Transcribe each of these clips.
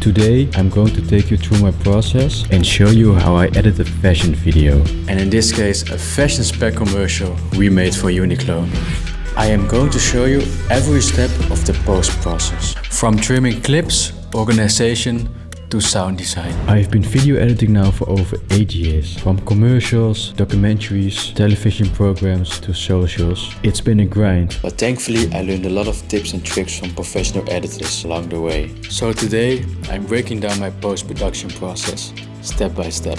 Today I'm going to take you through my process and show you how I edit a fashion video. And in this case a fashion spec commercial we made for Uniqlo. I am going to show you every step of the post process. From trimming clips, organization, to sound design. I've been video editing now for over 8 years. From commercials, documentaries, television programs to socials. It's been a grind. But thankfully I learned a lot of tips and tricks from professional editors along the way. So today I'm breaking down my post-production process, step by step.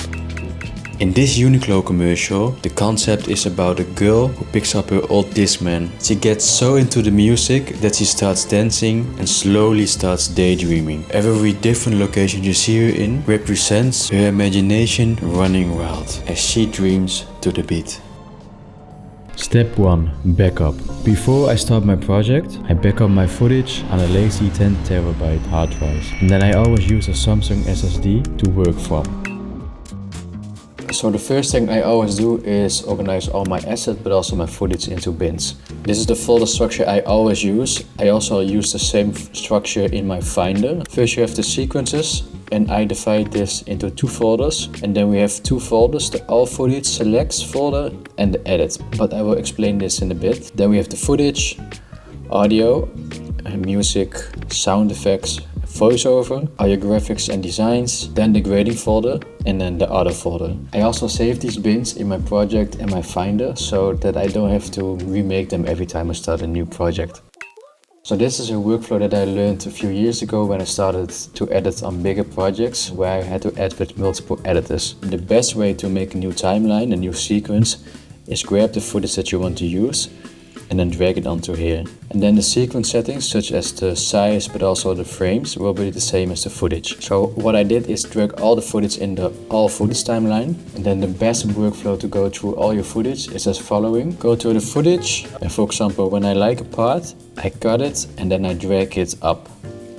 In this Uniqlo commercial, the concept is about a girl who picks up her old Discman. She gets so into the music that she starts dancing and slowly starts daydreaming. Every different location you see her in represents her imagination running wild as she dreams to the beat. Step 1. Backup. Before I start my project, I back up my footage on a lazy 10TB hard drive. And then I always use a Samsung SSD to work from. So the first thing I always do is organize all my assets but also my footage into bins. This is the folder structure I always use. I also use the same structure in my Finder. First you have the sequences and I divide this into 2 folders, and then we have 2 folders, the all footage selects folder and the edit. But I will explain this in a bit. Then we have the footage, audio, music, sound effects, voiceover, all your graphics and designs, then the grading folder, and then the other folder. I also save these bins in my project and my Finder so that I don't have to remake them every time I start a new project. So this is a workflow that I learned a few years ago when I started to edit on bigger projects where I had to edit with multiple editors. The best way to make a new timeline, a new sequence, is grab the footage that you want to use and then drag it onto here. And then the sequence settings, such as the size but also the frames, will be the same as the footage. So what I did is drag all the footage in the all footage timeline, and then the best workflow to go through all your footage is as following. Go to the footage, and for example when I like a part, I cut it and then I drag it up.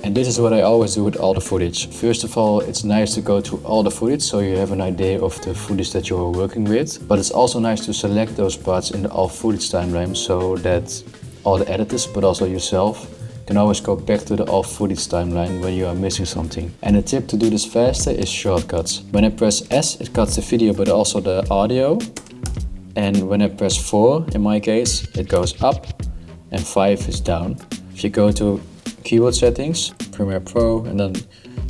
And this is what I always do with all the footage. First of all, it's nice to go through all the footage so you have an idea of the footage that you are working with. But it's also nice to select those parts in the all footage timeline so that all the editors, but also yourself, can always go back to the all footage timeline when you are missing something. And a tip to do this faster is shortcuts. When I press S, it cuts the video but also the audio. And when I press 4, in my case, it goes up and 5 is down. If you go to keyboard settings, Premiere Pro, and then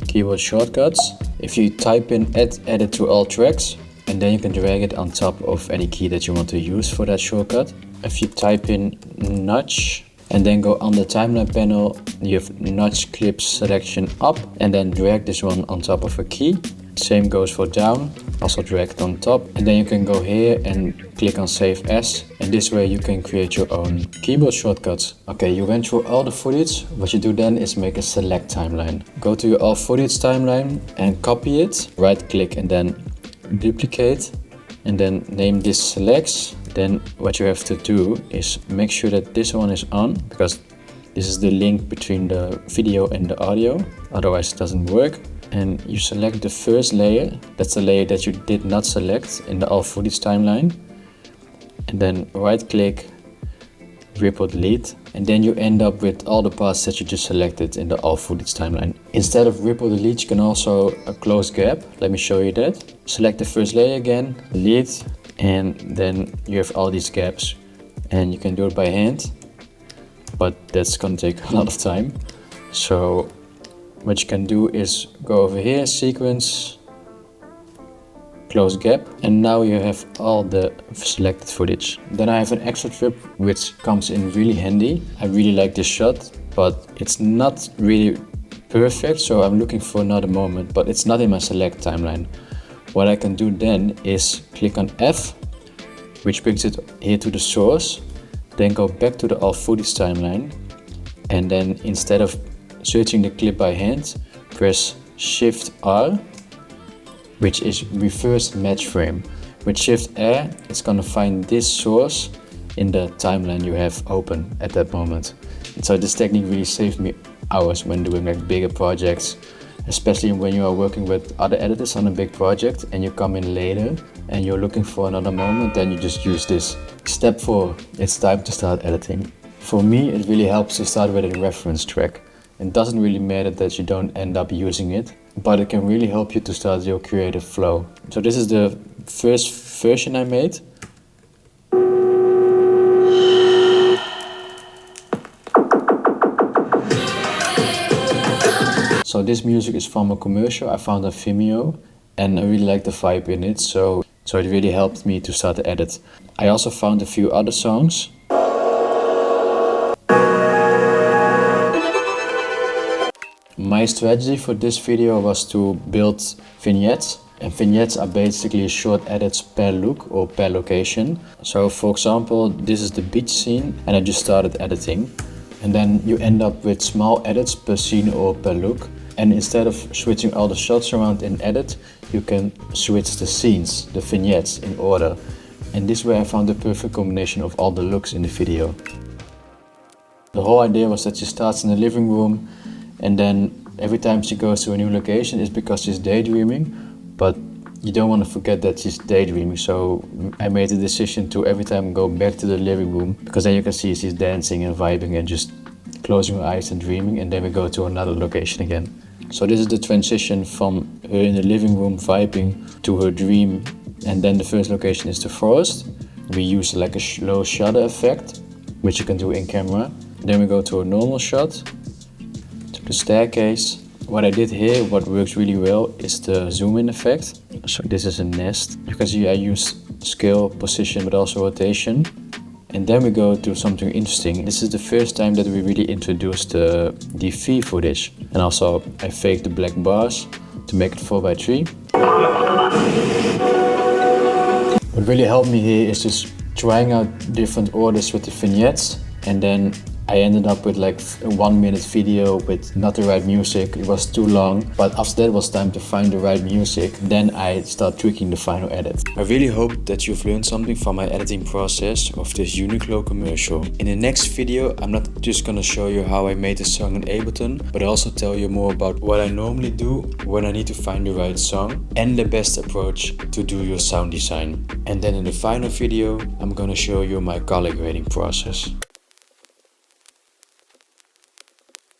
keyboard shortcuts. If you type in add edit to all tracks, and then you can drag it on top of any key that you want to use for that shortcut. If you type in notch and then go on the timeline panel, you have notch clip selection up and then drag this one on top of a key. Same goes for down, also drag it on top, and then you can go here and click on save as, and this way you can create your own keyboard shortcuts. Okay, you went through all the footage. What you do then is make a select timeline. Go to your all footage timeline and copy it, right click and then duplicate, and then name this selects. Then what you have to do is make sure that this one is on, because this is the link between the video and the audio, otherwise it doesn't work. And you select the first layer, that's the layer that you did not select in the all footage timeline. And then right click, ripple delete, and then you end up with all the parts that you just selected in the all footage timeline. Instead of ripple delete, you can also close gap. Let me show you that. Select the first layer again, delete, and then you have all these gaps. And you can do it by hand, but that's gonna take a lot of time. So what you can do is go over here, sequence, close gap, and now you have all the selected footage. Then I have an extra trip which comes in really handy. I really like this shot, but it's not really perfect, so I'm looking for another moment, but it's not in my select timeline. What I can do then is click on F, which brings it here to the source, then go back to the all footage timeline, and then instead of searching the clip by hand, press Shift R, which is reverse match frame. With Shift R, it's gonna find this source in the timeline you have open at that moment. And so this technique really saved me hours when doing like bigger projects, especially when you are working with other editors on a big project and you come in later and you're looking for another moment, then you just use this. Step 4, it's time to start editing. For me, it really helps to start with a reference track. It doesn't really matter that you don't end up using it, but it can really help you to start your creative flow. So this is the first version I made. So this music is from a commercial I found on Vimeo, and I really like the vibe in it, so it really helped me to start to edit. I also found a few other songs. My strategy for this video was to build vignettes, and vignettes are basically short edits per look or per location. So for example, this is the beach scene and I just started editing, and then you end up with small edits per scene or per look. And instead of switching all the shots around in edit, you can switch the scenes, the vignettes, in order. And this way I found the perfect combination of all the looks in the video. The whole idea was that she starts in the living room, and then every time she goes to a new location it's because she's daydreaming, but you don't want to forget that she's daydreaming. So I made the decision to every time go back to the living room, because then you can see she's dancing and vibing and just closing her eyes and dreaming, and then we go to another location again. So this is the transition from her in the living room vibing to her dream, and then the first location is the forest. We use like a low shutter effect, which you can do in camera. Then we go to a normal shot, to the staircase. What I did here, what works really well, is the zoom in effect. So this is a nest. You can see I use scale, position, but also rotation. And then we go to something interesting. This is the first time that we really introduced the V footage. And also I faked the black bars to make it 4:3. What really helped me here is just trying out different orders with the vignettes, and then I ended up with like a 1 minute video with not the right music. It was too long, but after that it was time to find the right music. Then I start tweaking the final edit. I really hope that you've learned something from my editing process of this Uniqlo commercial. In the next video, I'm not just gonna show you how I made the song in Ableton, but also tell you more about what I normally do when I need to find the right song and the best approach to do your sound design. And then in the final video, I'm gonna show you my color grading process.